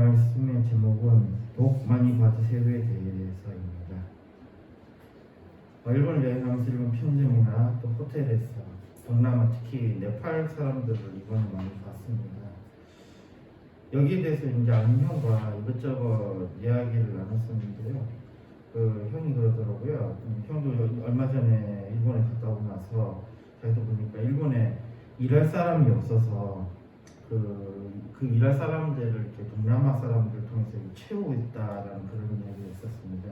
말씀의 제목은 복 많이 받으세요에 대해서입니다. 일본 여행하면서 일본 편의점이나 또 호텔에서 동남아 특히 네팔 사람들을 이번에 많이 봤습니다. 여기에 대해서 이제 아는 형과 이것저것 이야기를 나눴었는데요. 그 형이 그러더라고요. 형도 얼마 전에 일본에 갔다 오고 나서 자기도 보니까 일본에 일할 사람이 없어서 그 일할 사람들을 이렇게 동남아 사람들을 통해서 채우고 있다라는 그런 이야기가 있었습니다.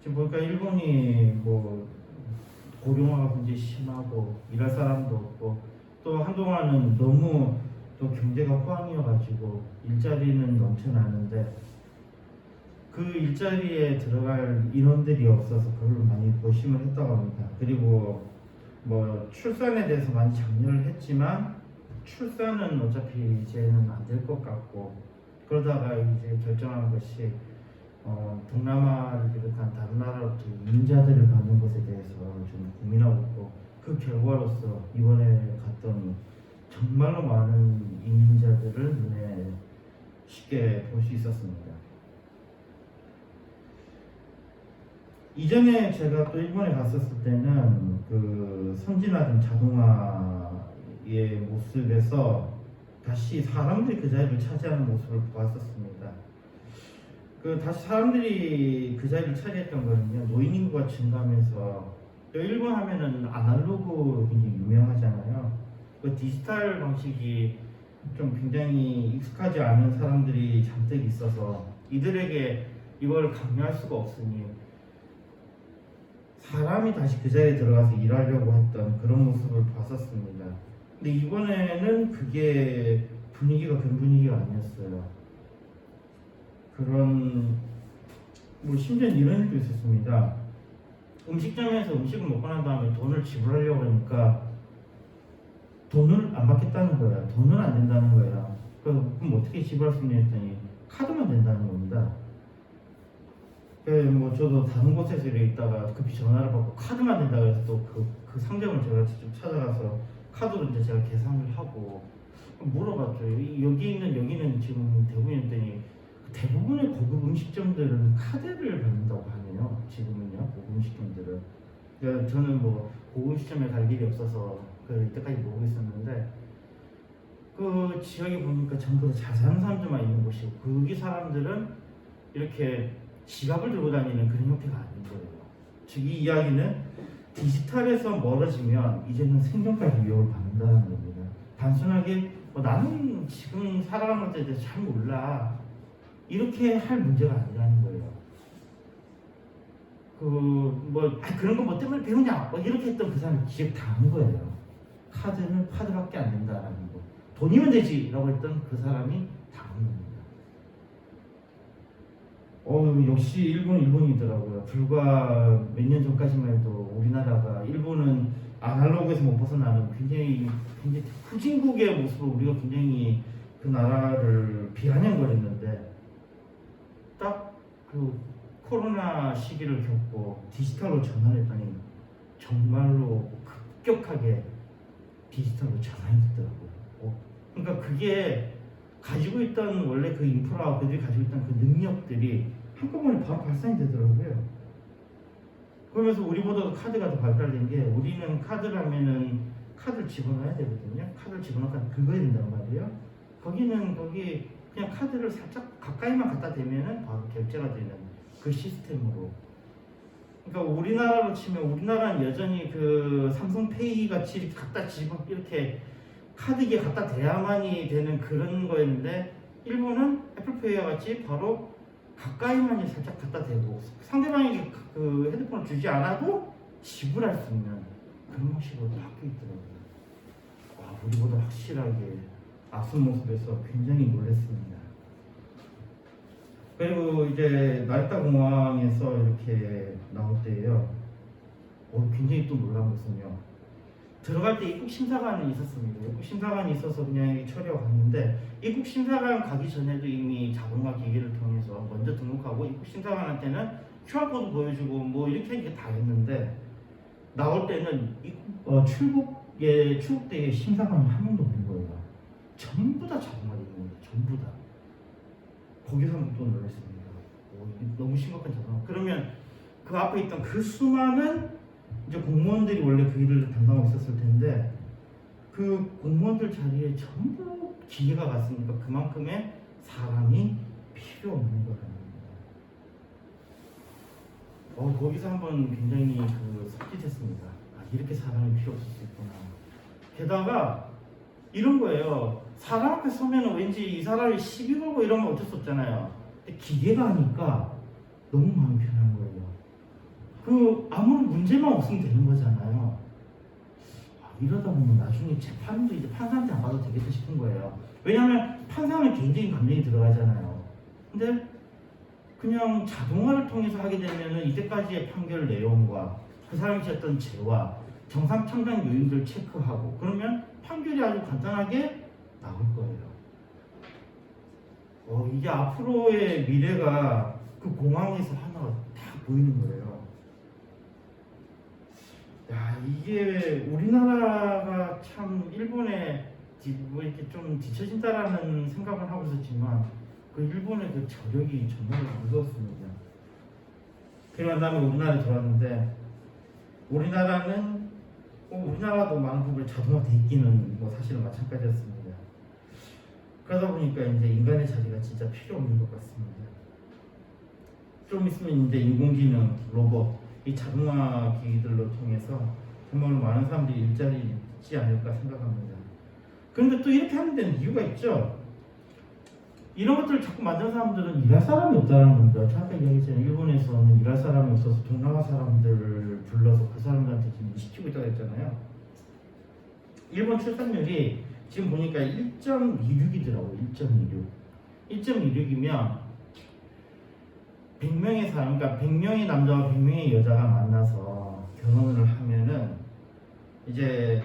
지금 보니까 일본이 뭐 고령화가 굉장히 심하고 일할 사람도 없고 또 한동안은 너무 또 경제가 호황이어가지고 일자리는 넘쳐나는데 그 일자리에 들어갈 인원들이 없어서 그걸로 많이 고심을 했다고 합니다. 그리고 뭐 출산에 대해서 많이 장려를 했지만 출산은 어차피 이제는 안 될 것 같고 그러다가 이제 결정한 것이 동남아를 비롯한 다른 나라로부터 이민자들을 받는 것에 대해서 좀 고민하고 있고 그 결과로서 이번에 갔더니 정말로 많은 이민자들을 눈에 쉽게 볼 수 있었습니다. 이전에 제가 또 일본에 갔었을 때는 그 선진화된 자동화의 모습에서 다시 사람들이 그 자리를 차지하는 모습을 보았었습니다. 다시 사람들이 그 자리를 차지했던 거는요, 노인 인구가 증가하면서 또 일본 하면은 아날로그 굉장히 유명하잖아요. 그 디지털 방식이 좀 굉장히 익숙하지 않은 사람들이 잔뜩 있어서 이들에게 이걸 강요할 수가 없으니 사람이 다시 그 자리에 들어가서 일하려고 했던 그런 모습을 봤었습니다. 근데 이번에는 그게 그런 분위기가 아니었어요. 뭐 심지어 이런 일도 있었습니다. 음식점에서 음식을 먹고 난 다음에 돈을 지불하려고 하니까 돈을 안 받겠다는 거야. 돈은 안 된다는 거야. 그럼 어떻게 지불할 수 있냐 했더니 카드만 된다는 겁니다. 뭐 저도 다른 곳에서 이렇게 있다가 급히 전화를 받고 카드만 된다고 해서 또 그 상점을 제가 직접 찾아가서 카드로 이제 제가 계산을 하고 물어봤죠. 여기는 지금 대부분이었더니 대부분의 고급 음식점들은 카드를 받는다고 하네요. 지금은요, 고급 음식점들은. 그러니까 저는 뭐 고급 음식점에 갈 일이 없어서 이때까지 모르고 있었는데 그 지역에 보니까 전부 다 잘 사는 사람들만 있는 곳이고 거기 사람들은 이렇게 지갑을 들고 다니는 그런 형태가 아닌 거예요. 즉 이 이야기는 디지털에서 멀어지면 이제는 생존까지 위협을 받는다는 겁니다. 단순하게 나는 지금 살아가는 것에 대해서 잘 몰라 이렇게 할 문제가 아니라는 거예요. 그런 거 뭐 때문에 배우냐 이렇게 했던 그 사람이 기억 당한 거예요. 카드는 카드밖에 안 된다라는 거. 돈이면 되지라고 했던 그 사람이 당한 겁니다. 역시 일본이더라고요. 불과 몇 년 전까지만 해도 우리나라가 일본은 아날로그에서 못 벗어나는 굉장히 후진국의 모습으로 우리가 굉장히 그 나라를 비아냥거렸는데 딱 그 코로나 시기를 겪고 디지털로 전환했더니 정말로 급격하게 디지털로 전환이 됐더라고요. 그러니까 그게 가지고 있던 원래 그 인프라 그들이 가지고 있던 그 능력들이 한꺼번에 바로 발산이 되더라고요. 그러면서 우리보다도 카드가 더 발달된 게 우리는 카드를 하면은 카드를 집어넣어야 되거든요. 카드를 집어넣으면 긁어야 된단 말이에요. 거기는 그냥 카드를 살짝 가까이만 갖다 대면은 바로 결제가 되는 그 시스템으로. 그러니까 우리나라로 치면 우리나라는 여전히 그 삼성페이 같이 갖다 이렇게 카드기에 갖다 대야만이 되는 그런 거였는데 일본은 애플페이와 같이 바로 가까이만 살짝 갖다 대고 상대방에게 그 핸드폰을 주지 않아도 지불할 수 있는 그런 방식으로 바뀌어 있더라고요. 우리보다 확실하게 앞선 모습에서 굉장히 놀랐습니다. 그리고 이제 나리타 공항에서 이렇게 나올 때예요. 굉장히 또 놀란 것은요. 들어갈 때 입국 심사관이 있었습니다. 입국 심사관이 있어서 그냥 처리하고 갔는데 입국 심사관 가기 전에도 이미 자동화 기기를 통해서 먼저 등록하고 입국 심사관한테는 QR코드 보여주고 뭐 이렇게 다 했는데 나올 때는 출국대에 심사관이 한 명도 없는 거예요. 전부 다 자동화되어 있는 거예요. 전부 다. 거기서 한번 또 놀랐습니다. 이게 너무 심각한 자동화. 그러면 그 앞에 있던 그 수많은 이제 공무원들이 원래 그 일을 담당하고 있었을 텐데 그 공무원들 자리에 전부 기계가 갔으니까 그만큼의 사람이 필요 없는 거라는 겁니다. 거기서 한번 굉장히 섬찟했습니다. 이렇게 사람이 필요 없을 수 있구나. 게다가 이런 거예요. 사람 앞에 서면 왠지 이 사람이 시비 걸고 이러면 어쩔 수 없잖아요. 근데 기계가 하니까 너무 마음이 편한 거예요. 아무런 문제만 없으면 되는 거잖아요. 이러다 보면 나중에 재판도 이제 판사한테 안 가도 되겠다 싶은 거예요. 왜냐하면 판사는 개인적인 감정이 들어가잖아요. 근데 그냥 자동화를 통해서 하게 되면은 이때까지의 판결 내용과 그 사람이 지었던 죄와 정상 참작 요인들 체크하고 그러면 판결이 아주 간단하게 나올 거예요. 이게 앞으로의 미래가 그 공항에서 하나가 딱 보이는 거예요. 이게 우리나라가 참 일본에 뭐 이렇게 좀 뒤처진다라는 생각을 하고 있었지만 그 일본의 그 저력이 정말 무서웠습니다. 그러고 다음에 우리나라에 들어왔는데 우리나라도 많은 부분이 자동화돼 있기는 뭐 사실은 마찬가지였습니다. 그러다 보니까 이제 인간의 자리가 진짜 필요 없는 것 같습니다. 좀 있으면 이제 인공지능, 로봇, 이 자동화 기기들로 통해서 정말 많은 사람들이 일자리 있지 않을까 생각합니다. 그런데 또 이렇게 하는 데는 이유가 있죠. 이런 것들을 자꾸 만든 사람들은 일할 사람이 없다는 겁니다. 아까 이야기했잖아요. 일본에서는 일할 사람이 없어서 동남아 사람들을 불러서 그 사람들한테 지금 시키고 있다고 했잖아요. 일본 출산율이 지금 보니까 1.26이더라고요. 1.26. 1.26이면 100명의 사람, 그러니까 100명의 남자와 100명의 여자가 만나서 결혼을 하면은 이제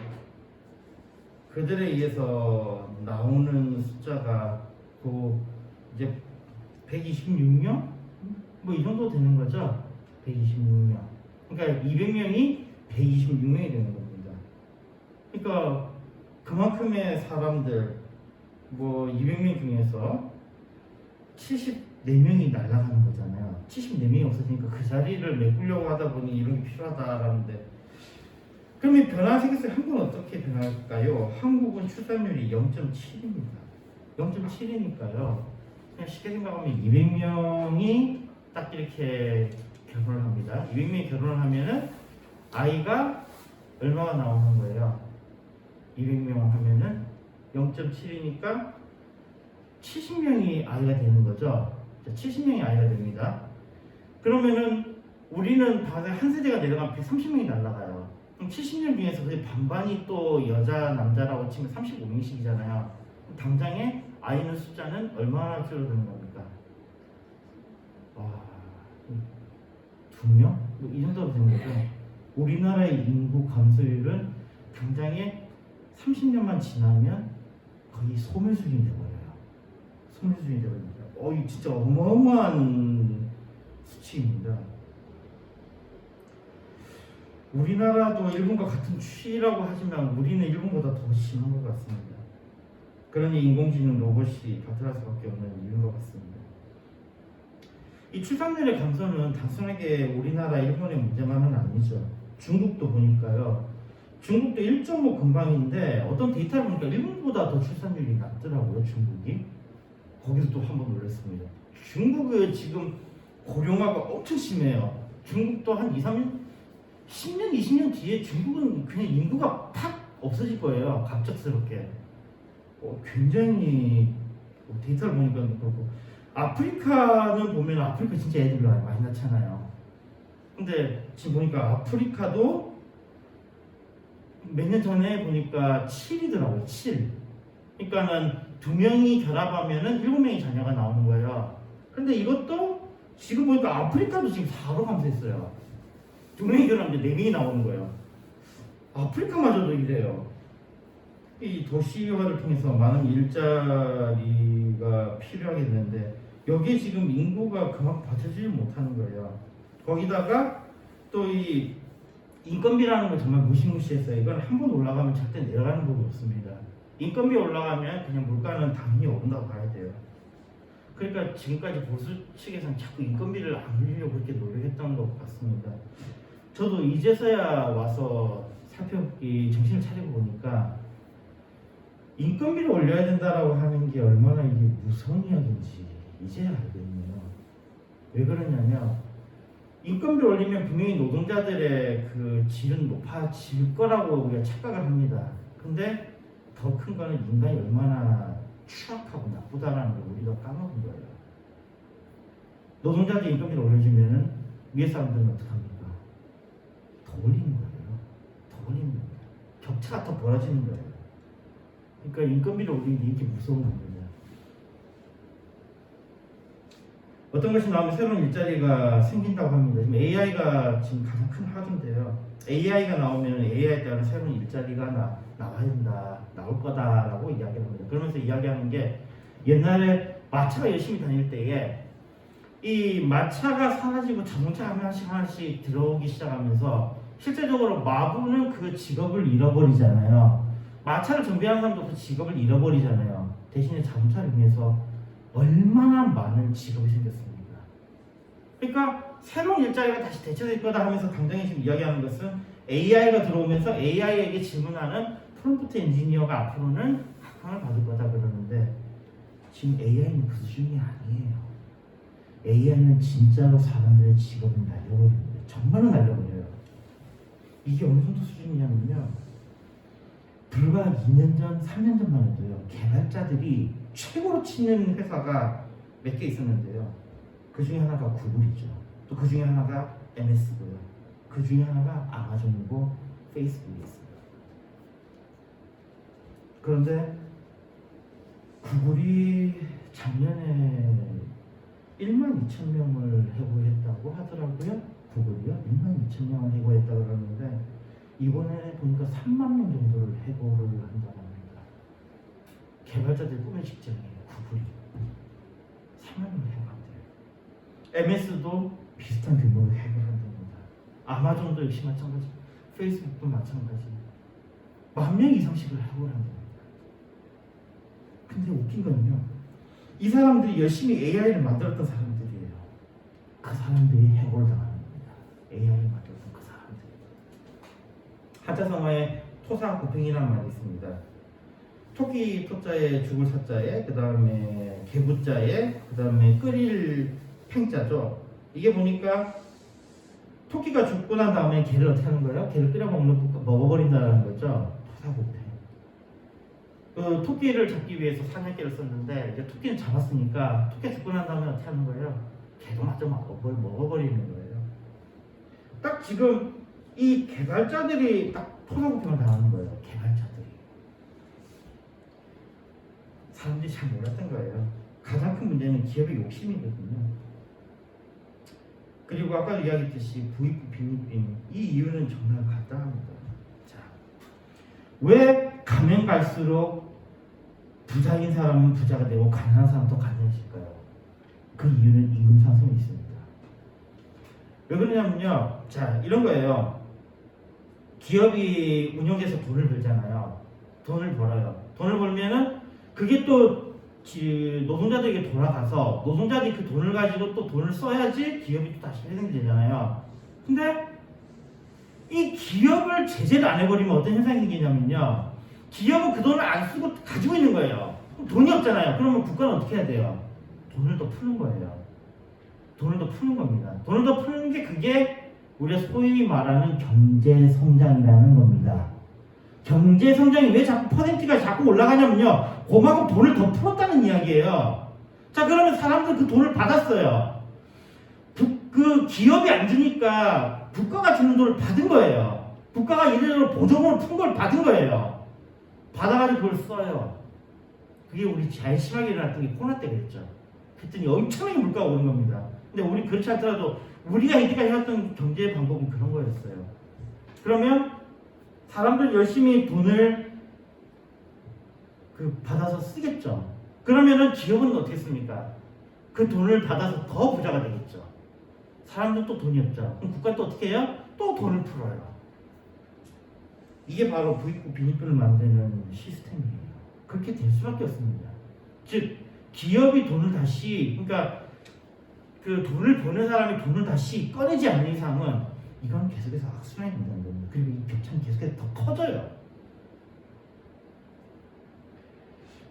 그들에 의해서 나오는 숫자가 이제 126명? 뭐 이 정도 되는 거죠. 126명. 그러니까 200명이 126명이 되는 겁니다. 그러니까 그만큼의 사람들, 뭐 200명 중에서 74명이 날아가는 거잖아요. 74명이 없어지니까 그 자리를 메꾸려고 하다 보니 이런 게 필요하다라는데, 그러면 변화가 생겼어요. 한국은 어떻게 변할까요? 한국은 출산율이 0.7입니다. 0.7이니까요. 그냥 쉽게 생각하면 200명이 딱 이렇게 결혼을 합니다. 200명이 결혼을 하면은 아이가 얼마가 나오는 거예요? 200명 하면은 0.7이니까 70명이 아이가 되는 거죠. 70명이 아이가 됩니다. 그러면은 우리는 한 세대가 내려가면 130명이 날아가요. 그럼 70명 중에서 거의 반반이 또 여자, 남자라고 치면 35명씩이잖아요. 당장에 아이는 숫자는 얼마나 줄어드는 겁니까? 2명? 뭐 이 정도로 되는 거죠. 우리나라의 인구 감소율은 당장에 30년만 지나면 거의 소멸수준이 되어버려요. 소멸수준이 되어버립니다. 이 진짜 어마어마한 수치입니다. 우리나라도 일본과 같은 추이라고 하지만 우리는 일본보다 더 심한 것 같습니다. 그러니 인공지능 로봇이 받들을 수밖에 없는 이유인 것 같습니다. 이 출산율의 감소는 단순하게 우리나라, 일본의 문제만은 아니죠. 중국도 보니까요. 중국도 1.5 근방인데 어떤 데이터를 보니까 일본보다 더 출산율이 낮더라고요. 중국이. 거기서 또 한 번 놀랐습니다. 중국은 지금 고령화가 엄청 심해요. 중국도 한 2, 3년, 10년, 20년 뒤에 중국은 그냥 인구가 팍 없어질 거예요. 갑작스럽게. 굉장히 데이터를 보니까 그렇고, 아프리카는 보면 아프리카 진짜 애들 많이 낳잖아요. 근데 지금 보니까 아프리카도 몇 년 전에 보니까 7이더라고요. 7. 그러니까는 2명이 결합하면은 7명의 자녀가 나오는 거예요. 근데 이것도 지금 보니까 아프리카도 지금 4로 감소했어요. 2명이 결합하면 4명이 나오는 거예요. 아프리카마저도 이래요. 이 도시화를 통해서 많은 일자리가 필요하게 되는데 여기에 지금 인구가 그만큼 받쳐주지 못하는 거예요. 거기다가 또 이 인건비라는 건 정말 무시무시했어요. 이건 한 번 올라가면 절대 내려가는 법이 없습니다. 인건비 올라가면 그냥 물가는 당연히 오른다고 봐야 돼요. 그러니까 지금까지 보수 측에서는 자꾸 인건비를 안 올리려고 그렇게 노력했던 것 같습니다. 저도 이제서야 와서 살펴보기 정신을 차리고 보니까 인건비를 올려야 된다라고 하는 게 얼마나 이게 무서운 이야기인지 이제야 알겠네요. 왜 그러냐면 인건비 올리면 분명히 노동자들의 그 질은 높아질 거라고 우리가 착각을 합니다. 근데 더 큰 거는 인간이 얼마나 추악하고 나쁘다라는 걸 우리가 까먹은 거예요. 노동자들 인건비를 올려주면은 위에 사람들은 어떡합니까? 더 올리는 거예요. 더 올리는 거예요. 격차가 더 벌어지는 거예요. 그러니까 인건비를 올리는 게 이렇게 무서운 겁니다. 어떤 것이 나오면 새로운 일자리가 생긴다고 합니다. 지금 AI가 지금 가장 큰 화두인데요. AI가 나오면 AI에 따른 새로운 일자리가 나와야 된다, 나올 거다라고 이야기를 합니다. 그러면서 이야기하는 게 옛날에 마차가 열심히 다닐 때에 이 마차가 사라지고 자동차 하나씩 들어오기 시작하면서 실제적으로 마부는 그 직업을 잃어버리잖아요. 마차를 정비하는 사람도 그 직업을 잃어버리잖아요. 대신에 자동차를 이용해서 얼마나 많은 직업이 생겼습니까? 그러니까 새로운 일자리가 다시 대체될 거다 하면서 당장에 지금 이야기하는 것은 AI가 들어오면서 AI에게 질문하는 프롬프트 엔지니어가 앞으로는 각광을 받을 거다 그러는데 지금 AI는 그 수준이 아니에요. AI는 진짜로 사람들의 직업을 날려버립니다. 정말로 날려버려요. 이게 어느 정도 수준이냐면요. 불과 2년 전, 3년 전만 해도요. 개발자들이 최고로 치는 회사가 몇 개 있었는데요. 그 중에 하나가 구글이죠. 또 그 중에 하나가 MS고요. 그 중에 하나가 아마존이고 페이스북이 있습니다. 그런데 구글이 작년에 12,000명을 해고했다고 하더라고요. 구글이요. 12,000명을 해고했다고 그러는데 이번에 보니까 3만 명 정도를 해고를 한다고 합니다. 개발자들 꿈의 직장이에요. 구글이 3만 명을 해고한대요. MS도 비슷한 규모로 해고를 한답니다. 아마존도 역시 마찬가지, 페이스북도 마찬가지. 10,000명 이상씩을 해고를 한답니다. 근데 웃긴 건요. 이 사람들이 열심히 AI를 만들었던 사람들이에요. 그 사람들이 해고를 당하는 겁니다. AI를 만들었던 그 사람들. 하자성어에 토사구팽이라는 말이 있습니다. 토끼 토자에 죽을 사자에 그 다음에 개구자에 그 다음에 끓일 팽자죠. 이게 보니까 토끼가 죽고 난 다음에 개를 어떻게 하는 거예요? 개를 끓여 먹어버린다는 거죠. 토사구팽. 그 토끼를 잡기 위해서 사냥개를 썼는데 이제 토끼는 잡았으니까 토끼 죽고 난 다음에 어떻게 하는 거예요? 개도 마저 먹어버리는 거예요. 딱 지금 이 개발자들이 딱 토사구팽을 당하는 거예요. 개발자들이. 사람들이 잘 몰랐던 거예요. 가장 큰 문제는 기업의 욕심이거든요. 그리고 아까도 이야기했듯이 부익부 빈익빈 이 이유는 정말 간단합니다. 자, 왜 가면 갈수록 부자인 사람은 부자가 되고 가난한 사람은 더 가난해질까요? 그 이유는 임금 상승이 있습니다. 왜 그러냐면요. 자, 이런 거예요. 기업이 운영해서 돈을 벌잖아요. 돈을 벌어요. 돈을 벌면은 그게 또 노동자들에게 돌아가서 노동자들이 그 돈을 가지고 또 돈을 써야지 기업이 또 다시 회생이 되잖아요. 근데 이 기업을 제재를 안 해버리면 어떤 현상이 생기냐면요. 기업은 그 돈을 안 쓰고 가지고 있는 거예요. 그럼 돈이 없잖아요. 그러면 국가는 어떻게 해야 돼요? 돈을 더 푸는 거예요. 돈을 더 푸는 겁니다. 돈을 더 푸는 게 그게 우리가 소위 말하는 경제 성장이라는 겁니다. 경제 성장이 왜 자꾸 퍼센트가 자꾸 올라가냐면요. 그만큼 돈을 더 풀었다는 이야기예요. 자, 그러면 사람들 그 돈을 받았어요. 그 기업이 안 주니까 국가가 주는 돈을 받은 거예요. 국가가 이래로 보조금을 푼 걸 받은 거예요. 받아가지고 그걸 써요. 그게 우리 제일 심하게 일어났던 게 코로나 때 그랬죠. 그랬더니 엄청나게 물가가 오른 겁니다. 근데 우리 그렇지 않더라도 우리가 이때까지 해왔던 경제 방법은 그런 거였어요. 그러면 사람들 열심히 돈을 받아서 쓰겠죠. 그러면은 기업은 어떻게 씁니까? 그 돈을 받아서 더 부자가 되겠죠. 사람들 또 돈이 없죠. 그럼 국가 또 어떻게 해요? 또 돈을 풀어요. 이게 바로 부익부 빈익빈을 만드는 시스템이에요. 그렇게 될 수밖에 없습니다. 즉 기업이 돈을 다시, 그러니까 그 돈을 버는 사람이 돈을 다시 꺼내지 않는 이상은 이건 계속해서 악순환이 된다는 겁니다. 그리고 이 격차는 계속해서 더 커져요.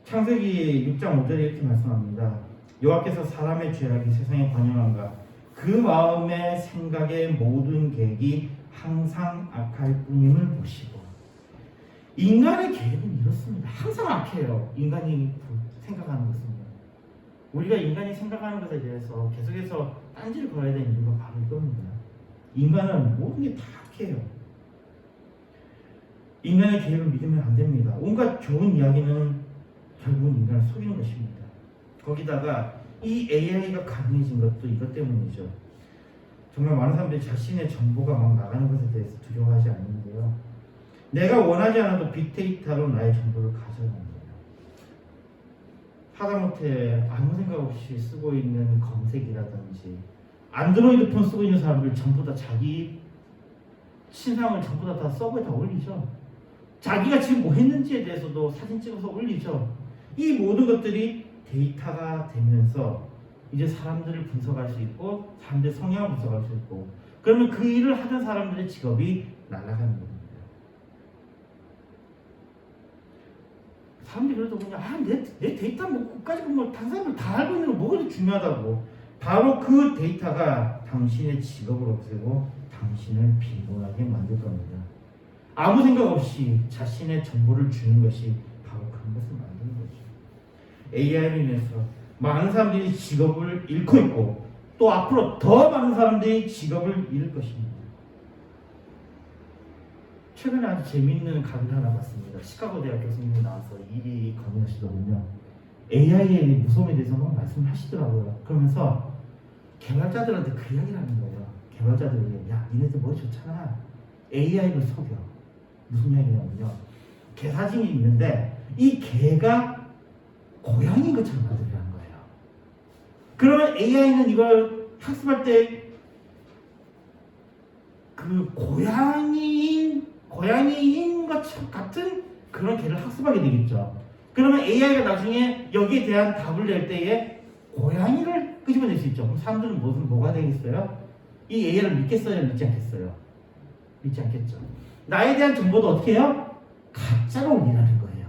창세기 6장 5절에 이렇게 말씀합니다. 여호와께서 사람의 죄악이 세상에 관영한가 그 마음의 생각의 모든 계획이 항상 악할 뿐임을 보시고. 인간의 계획은 이렇습니다. 항상 악해요. 인간이 생각하는 것은. 우리가 인간이 생각하는 것에 대해서 계속해서 딴지를 걸어야 되는 이유가 바로 이겁니다. 인간은 모든 게 다 악해요. 인간의 계획을 믿으면 안 됩니다. 온갖 좋은 이야기는 결국은 인간을 속이는 것입니다. 거기다가 이 AI가 가능해진 것도 이것 때문이죠. 정말 많은 사람들이 자신의 정보가 막 나가는 것에 대해서 두려워하지 않는데요. 내가 원하지 않아도 빅데이터로 나의 정보를 가져가는 거예요. 하다못해 아무 생각 없이 쓰고 있는 검색이라든지 안드로이드 폰 쓰고 있는 사람들 전부 다 자기 신상을 전부 다 서버에 다 올리죠. 자기가 지금 뭐 했는지에 대해서도 사진 찍어서 올리죠. 이 모든 것들이 데이터가 되면서 이제 사람들을 분석할 수 있고 사람들의 성향을 분석할 수 있고 그러면 그 일을 하던 사람들의 직업이 날아가는 겁니다. 사람들이 그래도 그냥 내 데이터 뭐 끝까지 뭐 다른 사람들 다 알고 있는 거 뭐가 중요하다고. 바로 그 데이터가 당신의 직업을 없애고 당신을 빈곤하게 만들 겁니다. 아무 생각 없이 자신의 정보를 주는 것이 바로 그런 것을 만드는 거죠. AI로 인해서 많은 사람들이 직업을 잃고 있고 또 앞으로 더 많은 사람들이 직업을 잃을 것입니다. 최근에 아주 재미있는 강의를 하나 봤습니다. 시카고 대학 교수님이 나와서 일이 강의하시더군요. AI의 무서움에 대해서 막 말씀을 하시더라고요. 그러면서 개발자들한테 그 이야기를 하는 거예요. 개발자들에게 야 니네들 머리 좋잖아. AI를 속여. 무슨 이야기냐면요. 개 사진이 있는데 이 개가 고양이인 것처럼 만들라는 거예요. 그러면 AI는 이걸 학습할 때 그 고양이인 것 같은 그런 개를 학습하게 되겠죠. 그러면 AI가 나중에 여기에 대한 답을 낼 때에 고양이를 끄집어낼 수 있죠. 그럼 사람들은 뭐가 되겠어요? 이 AI를 믿겠어요? 믿지 않겠어요? 믿지 않겠죠. 나에 대한 정보도 어떻게 해요? 가짜로 올리라는 거예요.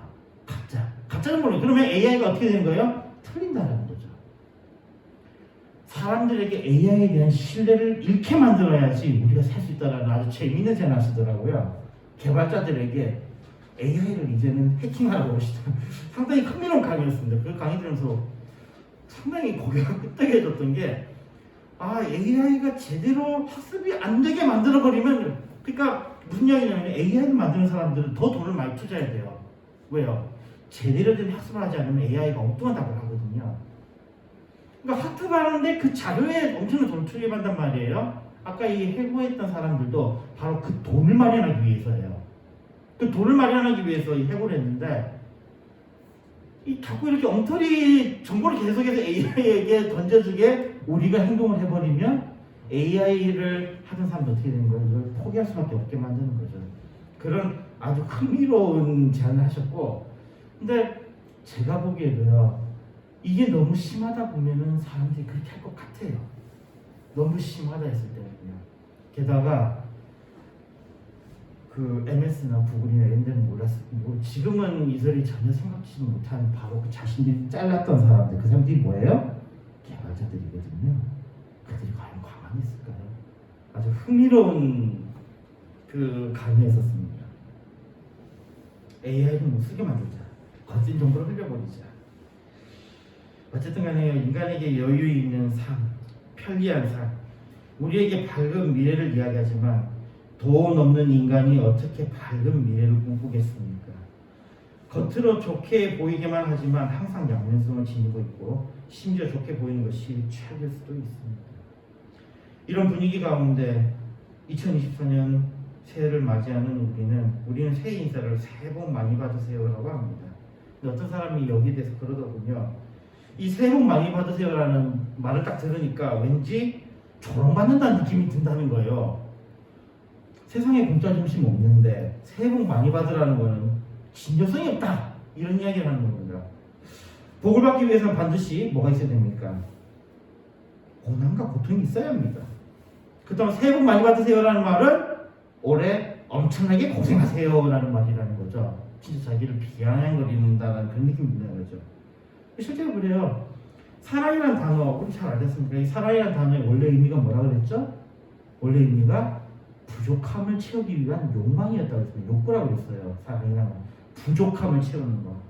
가짜는 뭐예요? 그러면 AI가 어떻게 되는 거예요? 틀린다라는 거죠. 사람들에게 AI에 대한 신뢰를 잃게 만들어야지 우리가 살 수 있다는 아주 재미있는 제안 하시더라고요. 개발자들에게 AI를 이제는 해킹하라고 하시다. 상당히 흥미로운 강의였습니다. 그 강의 들으면서 상당히 고개가 끄덕여졌던 게 AI가 제대로 학습이 안 되게 만들어버리면 그러니까 무슨 이야기냐면 AI를 만드는 사람들은 더 돈을 많이 투자해야 돼요. 왜요? 제대로 된 학습을 하지 않으면 AI가 엉뚱한 답을 하거든요. 그러니까 학습하는데 그 자료에 엄청난 돈을 투입한단 말이에요. 아까 이 해고했던 사람들도 바로 그 돈을 마련하기 위해서예요. 그 돈을 마련하기 위해서 이 해고를 했는데 자꾸 이렇게 엉터리 정보를 계속해서 AI에게 던져주게 우리가 행동을 해버리면 AI를 하던 사람도 어떻게 되는 거예요? 이걸 포기할 수밖에 없게 만드는 거죠. 그런 아주 흥미로운 제안을 하셨고 근데 제가 보기에도요 이게 너무 심하다 보면은 사람들이 그렇게 할 것 같아요. 너무 심하다 했을 때는요. 게다가 그 MS나 구글이나 이런 데는 몰랐어요. 지금은 이들이 전혀 생각지 못한 바로 그 자신들이 잘랐던 사람들 그 사람들이 뭐예요? 개발자들이거든요. 그들이 과연 가만히 있을까요? 아주 흥미로운 그 강의였었습니다. AI를 못 쓰게 만들자. 거친 정보를 흘려버리자. 어쨌든 간에 인간에게 여유 있는 삶, 편리한 삶, 우리에게 밝은 미래를 이야기하지만 돈 없는 인간이 어떻게 밝은 미래를 꿈꾸겠습니까? 겉으로 좋게 보이게만 하지만 항상 양면성을 지니고 있고 심지어 좋게 보이는 것이 최악일 수도 있습니다. 이런 분위기 가운데 2024년 새해를 맞이하는 우리는 새해 인사를 새해 복 많이 받으세요라고 합니다. 근데 어떤 사람이 여기에 대해서 그러더군요. 이 새해 복 많이 받으세요라는 말을 딱 들으니까 왠지 조롱받는다는 느낌이 든다는 거예요. 세상에 공짜 점심 없는데 새해 복 많이 받으라는 거는 진정성이 없다 이런 이야기를 하는 겁니다. 복을 받기 위해서는 반드시 뭐가 있어야 됩니까? 고난과 고통이 있어야 합니다. 그렇다면 새해 복 많이 받으세요라는 말은 올해 엄청나게 고생하세요라는 말이라는 거죠. 진짜 자기를 비아냥거린다는 그런 느낌이 드는 거죠. 실제로 그래요. 사랑이라는 단어 우리 잘 알겠습니까? 이 사랑이라는 단어의 원래 의미가 뭐라 그랬죠? 원래 의미가 부족함을 채우기 위한 욕망이었다고 했습니다. 욕구라고 했어요. 사랑이란 부족함을 채우는 거.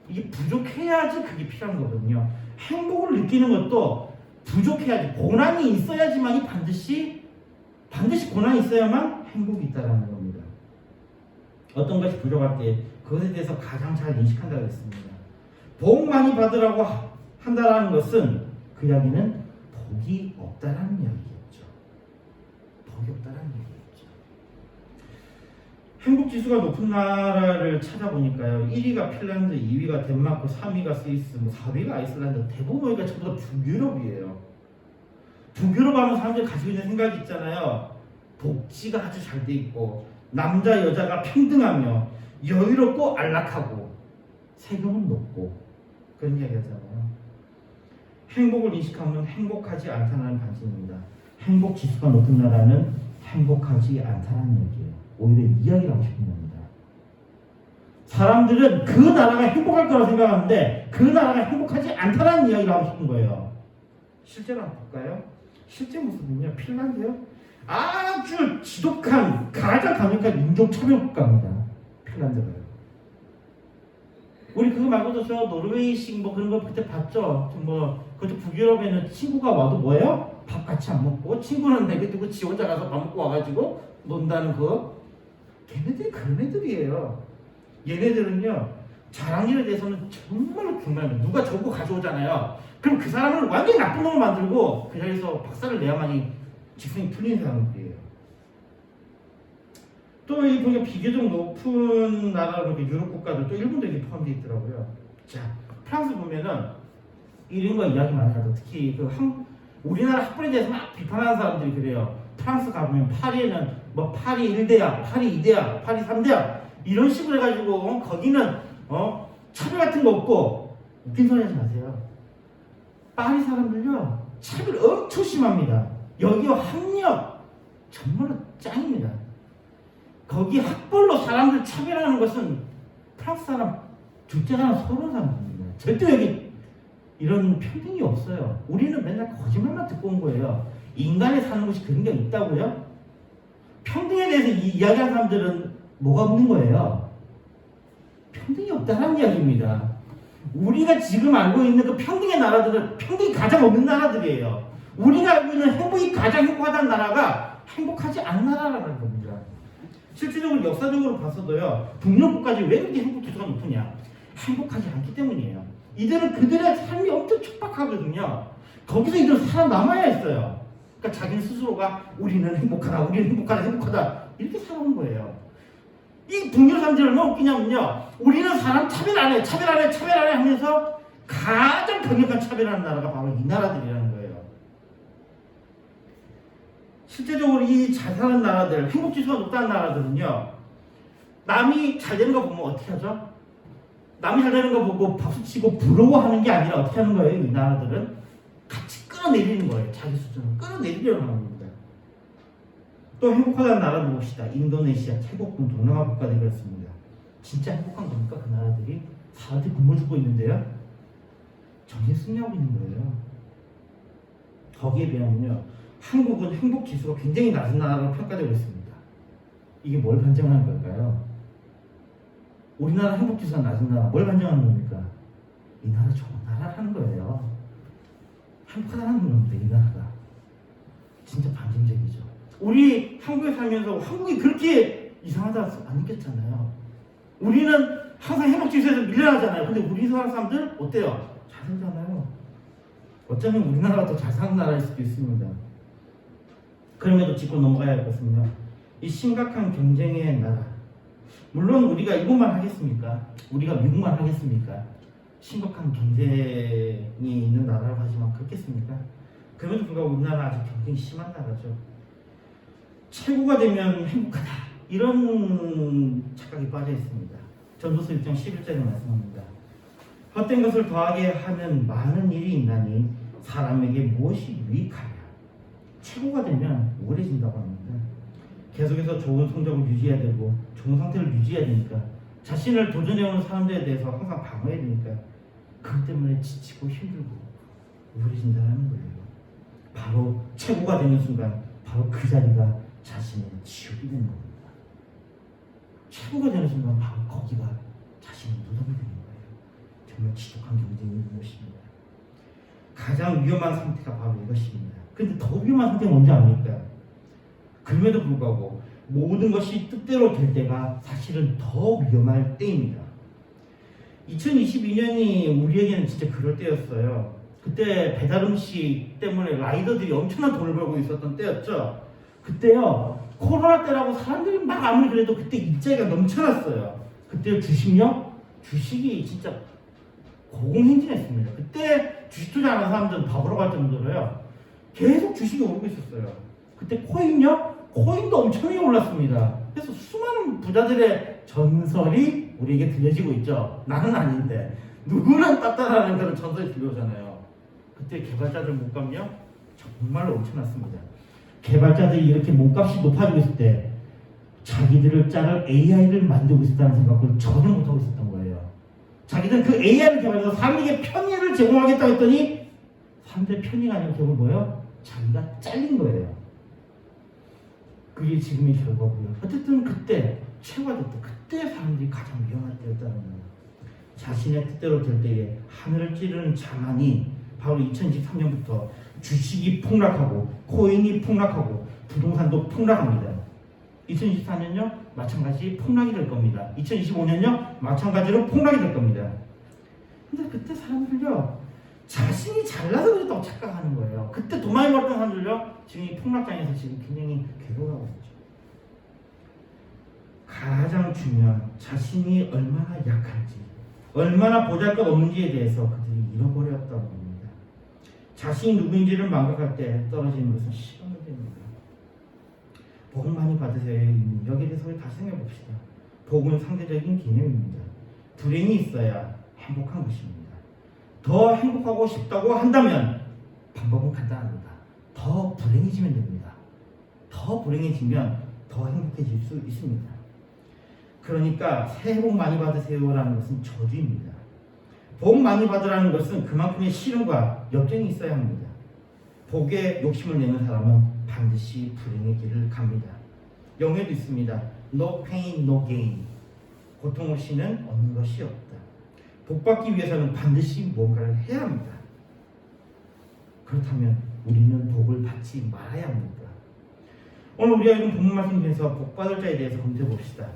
이게 부족해야지 그게 필요한 거거든요. 행복을 느끼는 것도 부족해야지, 고난이 있어야지만이 반드시 고난이 있어야만 행복이 있다라는 겁니다. 어떤 것이 부족할 때 그것에 대해서 가장 잘 인식한다고 했습니다. 복 많이 받으라고 한다라는 것은 그 이야기는 복이 없다라는 이야기겠죠. 복이 없다라는 얘기겠죠. 행복지수가 높은 나라를 찾아보니까요. 1위가 핀란드, 2위가 덴마크, 3위가 스위스, 4위가 아이슬란드, 대부분가 전부 다 북유럽이에요. 북유럽 하면 사람들이 가지고 있는 생각이 있잖아요. 복지가 아주 잘 돼 있고 남자 여자가 평등하며 여유롭고 안락하고 세금은 높고 그런 이야기 하잖아요. 행복을 인식하면 행복하지 않다는 반증입니다. 행복 지수가 높은 나라는 행복하지 않다는 얘기예요. 오히려 이야기를 하고 싶은 겁니다. 사람들은 그 나라가 행복할 거라고 생각하는데 그 나라가 행복하지 않다는 이야기를 하고 싶은 거예요. 실제로 한번 볼까요? 실제 모습은요. 핀란드요. 아주 지독한 가장 강력한 인종차별 국가입니다. 핀란드가요. 우리 그거 말고도 저 노르웨이식 뭐 그런 거 그때 봤죠. 뭐 그것도 북유럽에는 친구가 와도 뭐예요? 밥 같이 안 먹고 친구는 내비두고 지 혼자 가서 밥 먹고 와가지고 논다는 거. 걔네들이 그런 애들이에요. 얘네들은요 자랑일에 대해서는 정말 누가 저거 가져오잖아요. 그럼 그 사람을 완전히 나쁜 놈을 만들고 그 자리에서 박살을 내야만이 직성이 풀리는 사람들이에요. 또 이 보니까 비교적 높은 나라로 유럽 국가들 또 일본도 이렇게 포함되어 있더라고요. 자, 프랑스 보면은 이런 거 이야기 많이 하죠. 특히 우리나라 학벌에 대해서 막 비판하는 사람들이 그래요. 프랑스 가보면 파리에는 뭐 파리 1대야, 파리 2대야, 파리 3대야 이런 식으로 해가지고 거기는 차별 같은 거 없고 웃긴 소리 하지 마세요. 파리 사람들요 차별 엄청 심합니다. 여기요 학력 정말로 짱입니다. 거기 학벌로 사람들 차별하는 것은 프랑스 사람, 둘째 사람, 서로 사람입니다. 절대 여기 이런 평등이 없어요. 우리는 맨날 거짓말만 듣고 온 거예요. 인간이 사는 곳이 그런 게 있다고요? 평등에 대해서 이야기하는 사람들은 뭐가 없는 거예요? 평등이 없다는 이야기입니다. 우리가 지금 알고 있는 그 평등의 나라들은 평등이 가장 없는 나라들이에요. 우리가 알고 있는 행복이 가장 행복하다는 나라가 행복하지 않은 나라라는 겁니다. 실질적으로 역사적으로 봤어도요. 북유럽 국가들이 왜 그렇게 행복 지수가 높으냐? 행복하지 않기 때문이에요. 이들은 그들의 삶이 엄청 촉박하거든요. 거기서 이들은 살아남아야 했어요. 그러니까 자기는 스스로가 우리는 행복하다 이렇게 살아온 거예요. 이 북유럽 사람들이 얼마나 웃기냐면요. 우리는 사람 차별 안 해 하면서 가장 강력한 차별하는 나라가 바로 이 나라들이라는 거예요. 실제적으로 이 잘 사는 나라들, 행복지수가 높다는 나라들은요. 남이 잘 되는 거 보면 어떻게 하죠? 남이 잘 되는 거 보고 박수치고 부러워하는 게 아니라 어떻게 하는 거예요? 이 나라들은 같이 끌어내리는 거예요. 자기 수준을 끌어내리려는 겁니다. 또 행복하다는 나라도 봅시다. 인도네시아, 태국 등 동남아 국가들이 그렇습니다. 진짜 행복한 겁니까? 그 나라들이 사람들이 굶어 죽고 있는데요. 전쟁 승리하고 있는 거예요. 거기에 비하면요. 한국은 행복지수가 굉장히 낮은 나라로 평가되고 있습니다. 이게 뭘 반증하는 걸까요? 우리나라 행복지수가 낮은 나라 뭘 반증하는 겁니까? 이 나라 좋은 나라라는 거예요. 행복하다는 겁니다. 이 나라가 진짜 반증적이죠. 우리 한국에 살면서 한국이 그렇게 이상하다고 안 느꼈잖아요. 우리는 항상 행복지수에서 밀려나잖아요. 근데 우리나라 사람들 어때요? 잘 살잖아요. 어쩌면 우리나라가 더 잘 사는 나라일 수도 있습니다. 그럼에도 짚고 넘어가야 할 것은요. 이 심각한 경쟁의 나라. 물론 우리가 일본만 하겠습니까? 우리가 미국만 하겠습니까? 심각한 경쟁이 있는 나라라고 하지만 그렇겠습니까? 그럼에도 불구하고 우리나라 아주 경쟁이 심한 나라죠. 최고가 되면 행복하다. 이런 착각이 빠져 있습니다. 전도서 1장 11절에 말씀합니다. 헛된 것을 더하게 하는 많은 일이 있나니 사람에게 무엇이 유익하냐. 최고가 되면 우울해진다고 합니다. 계속해서 좋은 성적을 유지해야 되고 좋은 상태를 유지해야 되니까 자신을 도전해오는 사람들에 대해서 항상 방어해야 되니까 그것 때문에 지치고 힘들고 우울해진다는 거예요. 바로 최고가 되는 순간 바로 그 자리가 자신의 지옥이 되는 겁니다. 최고가 되는 순간 바로 거기가 자신의 무덤이 되는 거예요. 정말 지독한 경쟁이 무엇입니다. 가장 위험한 상태가 바로 이것입니다. 근데 더 위험한 상태가 뭔지 압니까? 그럼에도 불구하고 모든 것이 뜻대로 될 때가 사실은 더 위험할 때입니다. 2022년이 우리에게는 진짜 그럴 때였어요. 그때 배달음식 때문에 라이더들이 엄청난 돈을 벌고 있었던 때였죠. 그때요, 코로나 때라고 사람들이 막 아무리 그래도 그때 입자리가 넘쳐났어요. 그때 주식요? 주식이 진짜 고공행진했습니다. 그때 주식 투자하는 사람들은 바보로 갈 정도로요. 계속 주식이 오르고 있었어요. 그때 코인요? 코인도 엄청나게 올랐습니다. 그래서 수많은 부자들의 전설이 우리에게 들려지고 있죠. 나는 아닌데 누구는 따따라는 그런 전설이 들려오잖아요. 그때 개발자들 몸값요? 정말로 엄청났습니다. 개발자들이 이렇게 몸값이 높아지고 있을 때 자기들을 자를 AI를 만들고 있었다는 생각을 전혀 못하고 있었던 거예요. 자기들은 그 AI를 개발해서 사람에게 편의를 제공하겠다 했더니 사람들의 편의가 아니라 결국 뭐예요? 자기가 잘린 거예요. 그게 지금의 결과고요. 어쨌든 그때 최고가 됐다. 그때 사람들이 가장 위험할 때였다는 거예요. 자신의 뜻대로 될 때에 하늘을 찌르는 자만이 바로 2023년부터 주식이 폭락하고 코인이 폭락하고 부동산도 폭락합니다. 2024년요 마찬가지 폭락이 될 겁니다. 2025년요 마찬가지로 폭락이 될 겁니다. 근데 그때 사람들요 자신이 잘나서 그랬다고 착각하는 거예요. 그때 돈 많이 벌었던 사람들요 지금 이 폭락장에서 지금 굉장히 괴로워하고 있죠. 가장 중요한 자신이 얼마나 약한지 얼마나 보잘것없는지에 대해서 그들이 잃어버렸다고 합니다. 자신이 누구인지를 망각할 때 떨어지는 것은 시간이 됩니다. 복 많이 받으세요. 여기에 대해서 다시 생각해 봅시다. 복은 상대적인 개념입니다. 불행이 있어야 행복한 것입니다. 더 행복하고 싶다고 한다면 방법은 간단합니다. 더 불행해지면 됩니다. 더 불행해지면 더 행복해질 수 있습니다. 그러니까 새해 복 많이 받으세요라는 것은 저주입니다. 복 많이 받으라는 것은 그만큼의 실험과 역경이 있어야 합니다. 복에 욕심을 내는 사람은 반드시 불행의 길을 갑니다. 영어에도 있습니다. No pain, no gain. 고통 없이는 얻는 것이 없다. 복 받기 위해서는 반드시 뭔가를 해야 합니다. 그렇다면 우리는 복을 받지 말아야 합니다. 오늘 우리가 읽은 본문 말씀 중에서 복 받을 자에 대해서 검토해 봅시다.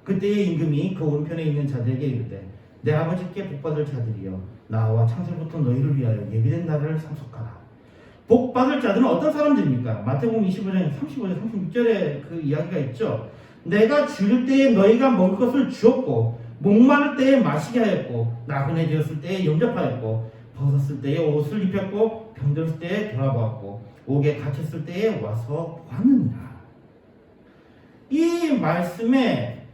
그때의 임금이 그 오른편에 있는 자들에게 이르되 내 아버지께 복받을 자들이여 나와 창세부터 너희를 위하여 예비된 나라를 상속하라. 복받을 자들은 어떤 사람들입니까? 마태복음 25장 35절 36절에 그 이야기가 있죠. 내가 죽을 때에 너희가 먹을 것을 주었고 목마를 때에 마시게 하였고 나그네 되었을 때에 영접하였고 벗었을 때에 옷을 입혔고 병들었을 때에 돌아보았고 옥에 갇혔을 때에 와서 보았느니라. 이 말씀에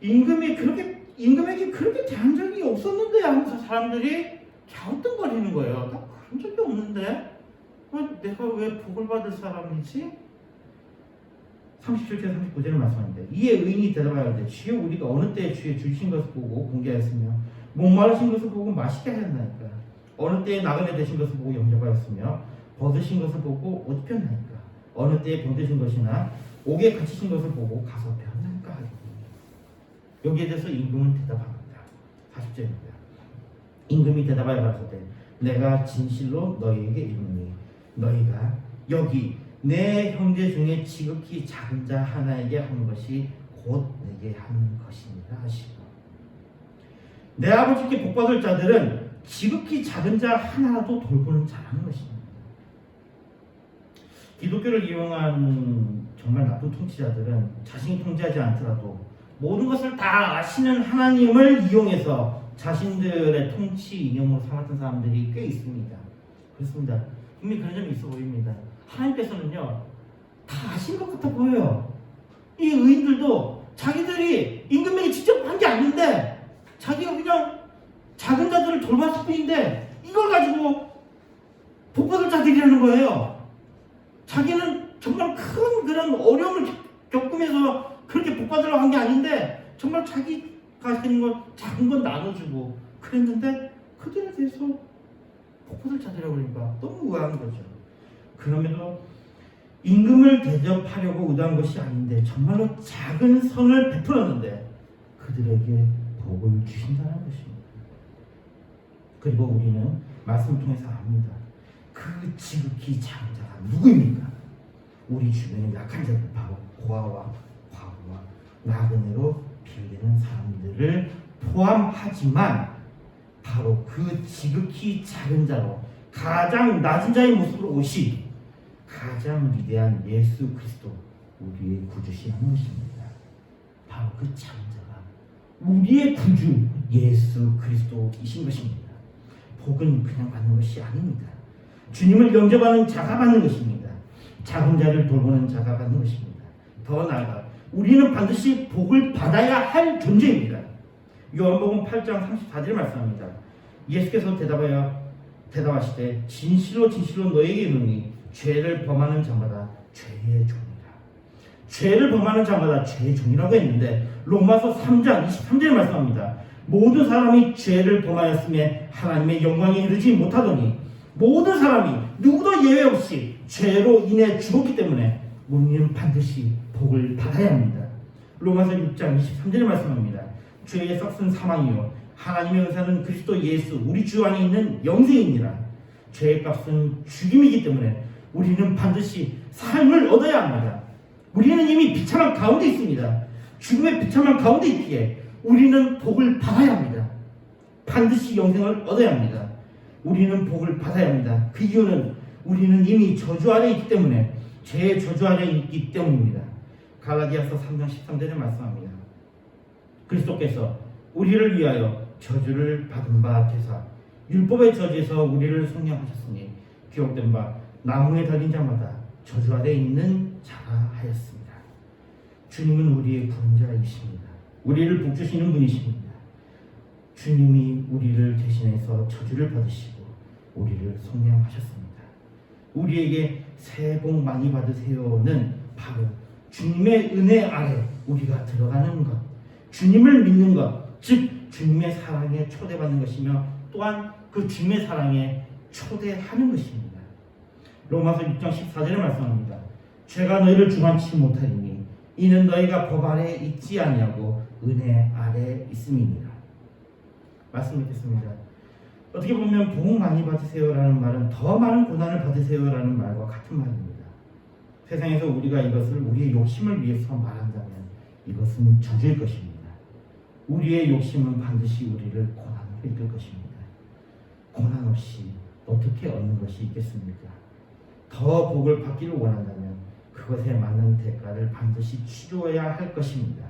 임금에게 그렇게 대한 적이 없었는데 하면서 사람들이 갸우뚱거리는 거예요. 나 그런 적이 없는데 내가 왜 복을 받을 사람이지? 37절 39절을 말씀합니다. 이에 의인이 대답하여 이르되 주여 우리가 어느 때에 주의 주신 것을 보고 공개하였으며 목마르신 것을 보고 마시게 하였나이까. 어느 때에 나그네 되신 것을 보고 영접하였으며 벗으신 것을 보고 옷 입혔나이까. 어느 때에 병드신 것이나 옥에 갇히신 것을 보고 가서 배웠나이까 하겠습니다. 여기에 대해서 임금은 대답합니다. 40절입니다. 임금이 대답하여 가로되 내가 진실로 너희에게 이르노니 너희가 여기 내 형제 중에 지극히 작은 자 하나에게 한 것이 곧 내게 한 것이니라 하시고, 내 아버지께 복받을 자들은 지극히 작은 자 하나라도 돌보는 자라는 것입니다. 기독교를 이용한 정말 나쁜 통치자들은 자신이 통치하지 않더라도 모든 것을 다 아시는 하나님을 이용해서 자신들의 통치 이념으로 삼았던 사람들이 꽤 있습니다. 그렇습니다. 분명히 그런 점이 있어 보입니다. 하나님께서는요 다 아신 것 같아 보여요. 이 의인들도 자기들이 임금에게 직접 한 게 아닌데 자기가 그냥 작은 자들을 돌봤을 뿐인데 이걸 가지고 복받을 자들이라는 거예요. 자기는 정말 큰 그런 어려움을 겪으면서 그렇게 복받으려고 한 게 아닌데 정말 자기가 가진 건 작은 건 나눠주고 그랬는데 그들에 대해서 복받을 자들이라고 그러니까 너무 우아한 거죠. 그럼에도 임금을 대접하려고 의도한 것이 아닌데 정말로 작은 선을 베풀었는데 그들에게 복을 주신다는 것입니다. 그리고 우리는 말씀을 통해서 압니다. 그 지극히 작은 자가 누구입니까? 우리 주변에 약한 자들, 바로 고아와 과부와 나그네로 비유되는 사람들을 포함하지만 바로 그 지극히 작은 자로 가장 낮은 자의 모습으로 오신 가장 위대한 예수 그리스도 우리의 구주시라는 것입니다. 바로 그 작은 자가 우리의 구주 예수 그리스도이신 것입니다. 복은 그냥 받는 것이 아닙니다. 주님을 영접하는 자가 받는 것입니다. 작은 자를 돌보는 자가 받는 것입니다. 더 나아가 우리는 반드시 복을 받아야 할 존재입니다. 요한복음 8장 34절에 말씀합니다. 예수께서 대답하시되 진실로 진실로 너에게 이르노니 죄를 범하는 자마다 죄의 종이라. 죄를 범하는 자마다 죄의 종이라고 했는데 로마서 3장 23절에 말씀합니다. 모든 사람이 죄를 범하였음에 하나님의 영광에 이르지 못하더니 모든 사람이 누구도 예외 없이 죄로 인해 죽었기 때문에 우리는 반드시 복을 받아야 합니다. 로마서 6장 23절에 말씀합니다. 죄의 썩은 사망이요 하나님의 은사는 그리스도 예수 우리 주 안에 있는 영생이니라. 죄의 값은 죽임이기 때문에 우리는 반드시 삶을 얻어야 합니다. 우리는 이미 비참한 가운데 있습니다. 죽음의 비참한 가운데 있기에 우리는 복을 받아야 합니다. 반드시 영생을 얻어야 합니다. 우리는 복을 받아야 합니다. 그 이유는 우리는 이미 저주 아래 있기 때문에 죄의 저주 아래 있기 때문입니다. 갈라디아서 3장 13절에 말씀합니다. 그리스도께서 우리를 위하여 저주를 받은 바 되사 율법의 저주에서 우리를 속량하셨으니 기록된 바 나무에 달린 자마다 저주 아래 있는 자가 하였습니다. 주님은 우리의 구원자이십니다. 우리를 복주시는 분이십니다. 주님이 우리를 대신해서 저주를 받으시고 우리를 속량하셨습니다. 우리에게 새해 복 많이 받으세요는 바로 주님의 은혜 아래 우리가 들어가는 것, 주님을 믿는 것, 즉 주님의 사랑에 초대받는 것이며 또한 그 주님의 사랑에 초대하는 것입니다. 로마서 6장 14절에 말씀합니다. 죄가 너희를 주관치 못하리니 이는 너희가 법 아래 있지 아니하고 은혜 아래 있음이니라. 말씀 듣겠습니다. 어떻게 보면 복 많이 받으세요라는 말은 더 많은 고난을 받으세요라는 말과 같은 말입니다. 세상에서 우리가 이것을 우리의 욕심을 위해서 말한다면 이것은 저주일 것입니다. 우리의 욕심은 반드시 우리를 고난으로 이끌 것입니다. 고난 없이 어떻게 얻는 것이 있겠습니까? 더 복을 받기를 원한다면 그것에 맞는 대가를 반드시 치러야 할 것입니다.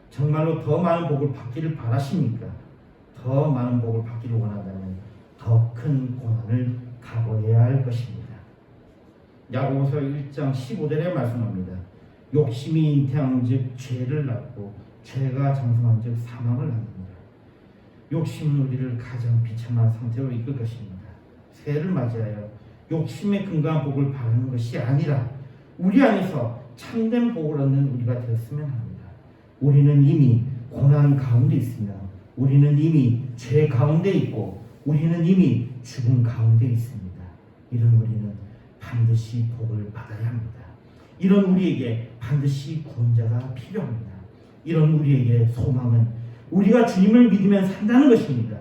정말로 더 많은 복을 받기를 바라십니까? 더 많은 복을 받기를 원한다면 더 큰 고난을 각오해야 할 것입니다. 야고보서 1장 15절에 말씀합니다. 욕심이 잉태한즉 죄를 낳고 죄가 장성한즉 사망을 낳는다. 욕심은 우리를 가장 비참한 상태로 이끌 것입니다. 새해를 맞이하여 욕심에 근거한 복을 바라는 것이 아니라 우리 안에서 참된 복을 얻는 우리가 되었으면 합니다. 우리는 이미 고난 가운데 있으며 우리는 이미 죄 가운데 있고 우리는 이미 죽음 가운데 있습니다. 이런 우리는 반드시 복을 받아야 합니다. 이런 우리에게 반드시 구원자가 필요합니다. 이런 우리에게 소망은 우리가 주님을 믿으면 산다는 것입니다.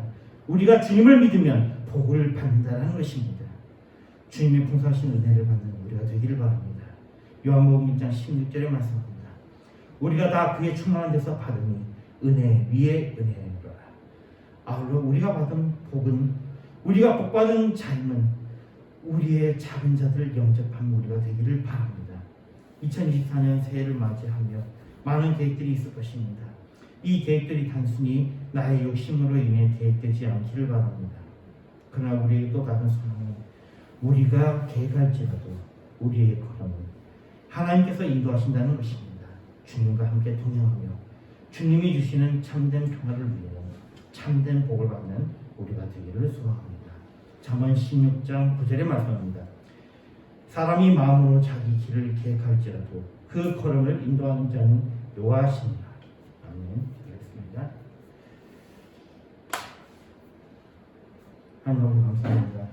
우리가 주님을 믿으면 복을 받는다는 것입니다. 주님의 풍성하신 은혜를 받는 우리가 되기를 바랍니다. 요한복음 1장 16절에 말씀합니다. 우리가 다 그의 충만한 데서 받으니 은혜 위에 은혜로라. 아울러 우리가 받은 복은 우리가 복받은 자임은 우리의 작은 자들을 영접하는 우리가 되기를 바랍니다. 2024년 새해를 맞이하며 많은 계획들이 있을 것입니다. 이 계획들이 단순히 나의 욕심으로 인해 계획되지 않기를 바랍니다. 그러나 우리에게 또 다른 소망은 우리가 계획할지라도 우리의 걸음은 하나님께서 인도하신다는 것입니다. 주님과 함께 동행하며 주님이 주시는 참된 평화를 위해 참된 복을 받는 우리가 되기를 소망합니다. 잠언 16장 9절에 말씀합니다. 사람이 마음으로 자기 길을 계획할지라도 그 걸음을 인도하는 자는 여호와시니라. 아멘. 알겠습니다. 하나님 감사합니다.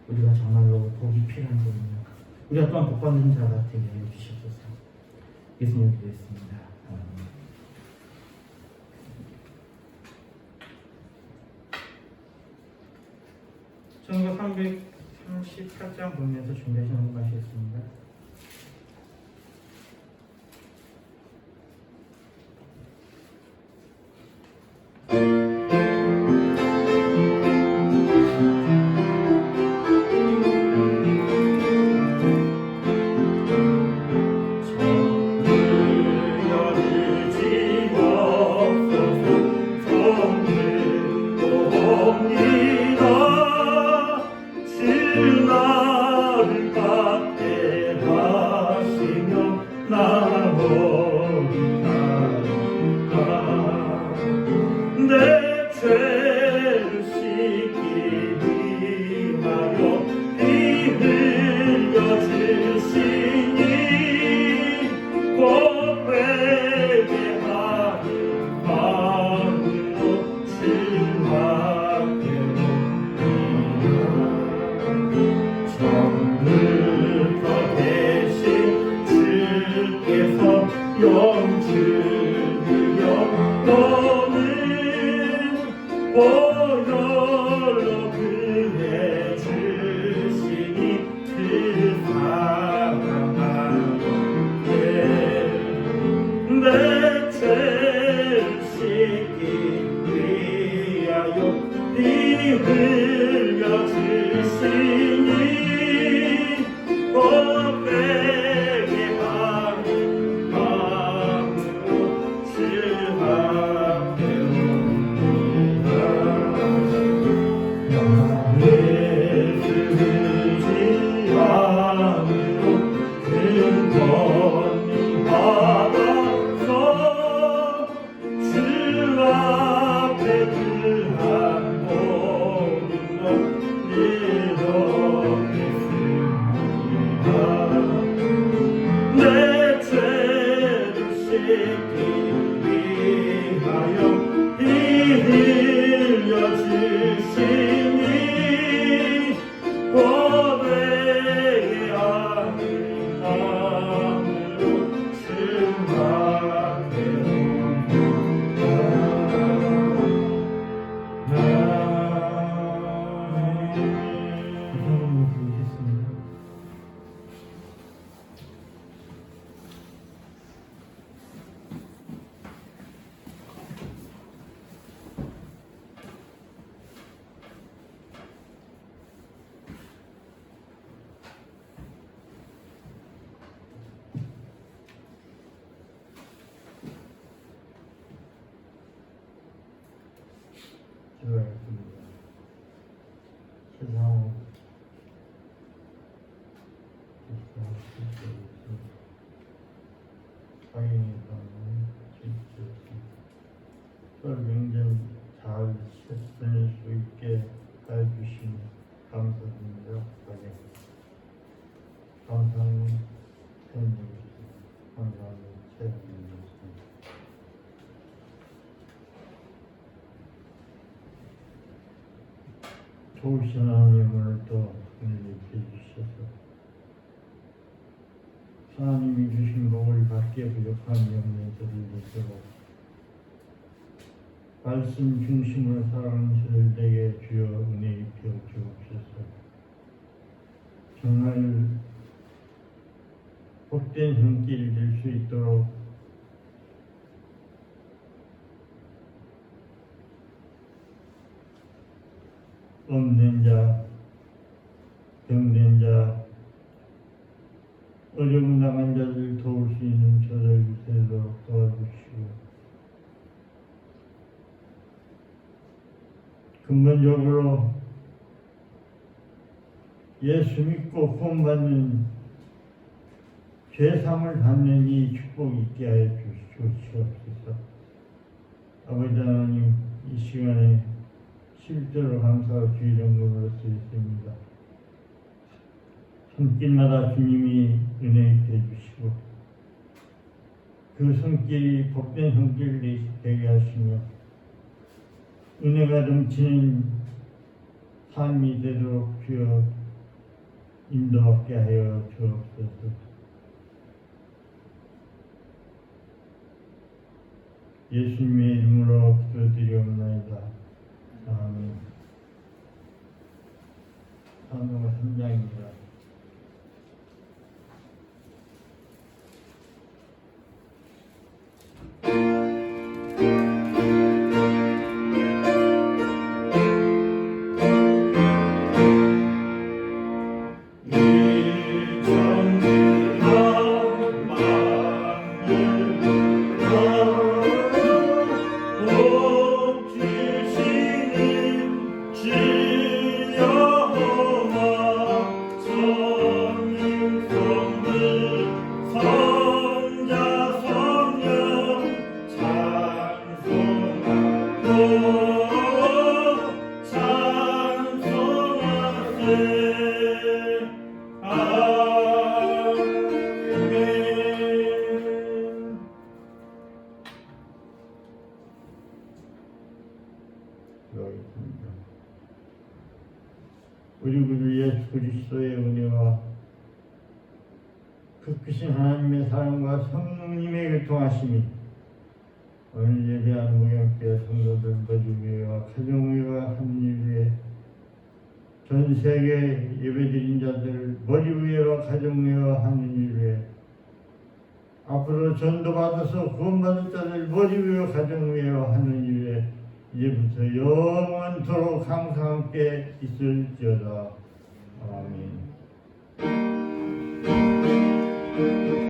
우리가 정말로 복이 필요한 분이며 우리가 또한 복받는 자가 되게 해 주시옵소서. 예수님 기도했습니다. 아멘. 전거 338장 보면서 준비하신 한 말씀이었습니다. 보혈로 그해 주시니 그 사랑하게 내 죄를 씻기 위하여 피 흘려 주시니 고백의 하는 마음으로 기도하겠습니다. 세상을 설 명절 잘 보낼 수 있게 해주시니 감사드립니다. 감사는 생각했습니다. 감사는 체험이었습니다. 좋으신 하나님을 또 은혜롭게 해주셔서 하나님이 주신 복을 받기에 부족한 영혼들을 되도록 말씀 중심으로 살아가는 저들 되게 주여 은혜 입혀 주옵소서. 정말 복된 손길이 될 수 있도록 없는 자, 병든 자, 어려움 당한 자들 도울 수 있는 저들 되도록 도와주시고 근본적으로 예수 믿고 구원받는 죄사함을 받는 이 축복 있게 하여 주시옵소서. 아버지 하나님, 이 시간에 실제로 감사하고 주의 정금으로 쓰였습니다. 손길마다 주님이 은혜 있게 해주시고 그 손길이 복된 손길이 되게 하시며 은혜가 넘치는 삶이 되도록 주여 인도하게 하여 주옵소서. 예수님의 이름으로 기도드리옵나이다. 아멘. 사도행전 3장입니다. 우리 구주 예수 그리스도의 은혜와 그 크신 하나님의 사랑과 성령님의 교통하심이 오늘 예배하는 무경교회 성도들 모두 위에와 가정 위에와 하느님 위에 전 세계 예배드린 자들 머리 위에와 가정 위에와 하느님 위에 앞으로 전도받아서 구원받을 자들 머리 위에와 가정 위에와 하느님 위에 이제부터 영원토록 항상 함께 있을지어다. 아멘.